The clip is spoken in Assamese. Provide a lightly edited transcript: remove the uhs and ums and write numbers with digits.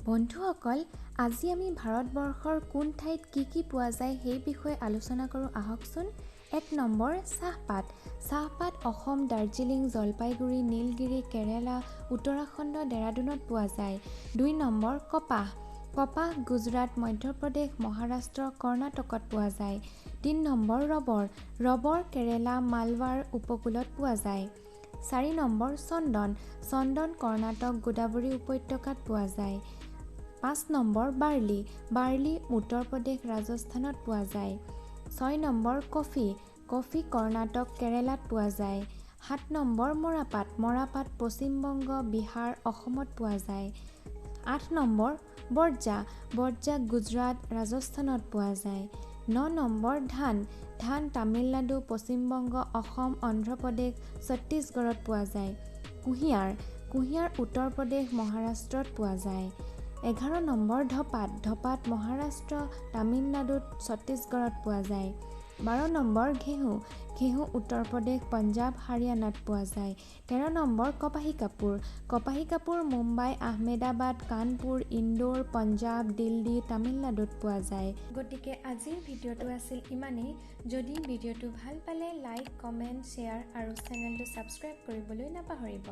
বন্ধুসকল, আজি আমি ভাৰতবৰ্ষৰ কোন ঠাইত কি পোৱা যায় সেই বিষয়ে আলোচনা কৰোঁ আহকচোন। ১ নম্বৰ চাহপাত। চাহপাত অসম, দাৰ্জিলিং, জলপাইগুৰি, নীলগিৰি, কেৰেলা, উত্তৰাখণ্ড, ডেৰাডুনত পোৱা যায়। ২ নম্বৰ কপাহ। কপাহ গুজৰাট, মধ্যপ্ৰদেশ, মহাৰাষ্ট্ৰ, কৰ্ণাটকত পোৱা যায়। ৩ নম্বৰ ৰবৰ। ৰবৰ কেৰেলা, মালৱাৰ উপকূলত পোৱা যায়। ৪ নম্বৰ চন্দন। চন্দন কৰ্ণাটক, গোদাবৰী উপত্যকাত পোৱা যায়। ৫ number barley. Barley Uttar Pradesh, ৰাজস্থানত পোৱা যায়। ৬ নম্বৰ কফি। কফি কৰ্ণাটক, কেৰেলাত পোৱা যায়। ৭ নম্বৰ মৰাপাট। মৰাপাট পশ্চিমবংগ, বিহাৰ, অসমত পোৱা যায়। ৮ নম্বৰ বৰ্জা। বৰ্জা গুজৰাট, ৰাজস্থানত পোৱা যায়। ৯ নম্বৰ ধান। ধান তামিলনাডু, পশ্চিমবংগ, অসম, অন্ধ্ৰপ্ৰদেশ, ছত্তীশগড়ত পোৱা যায়। কুঁহিয়াৰ। কুঁহিয়াৰ উত্তৰ প্ৰদেশ, মহাৰাষ্ট্ৰত পোৱা যায়। ১১ নম্বৰ ধপাত। ধপাত মহাৰাষ্ট্ৰ, তামিলনাডুত, ছত্তীশগড়ত পোৱা যায়। ১২ নম্বৰ ঘেঁহু। ঘেঁহু উত্তৰ প্ৰদেশ, পঞ্জাৱ, হাৰিয়ানাত পোৱা যায়। ১৩ নম্বৰ কপাহী কাপোৰ। কপাহী কাপোৰ মুম্বাই, আহমেদাবাদ, কানপুৰ, ইন্দোৰ, পঞ্জাৱ, দিল্লী, তামিলনাডুত পোৱা যায়। গতিকে আজিৰ ভিডিঅ'টো আছিল ইমানেই। যদি ভিডিঅ'টো ভাল পালে লাইক, কমেণ্ট, শ্বেয়াৰ আৰু চেনেলটো ছাবস্ক্ৰাইব কৰিবলৈ নাপাহৰিব।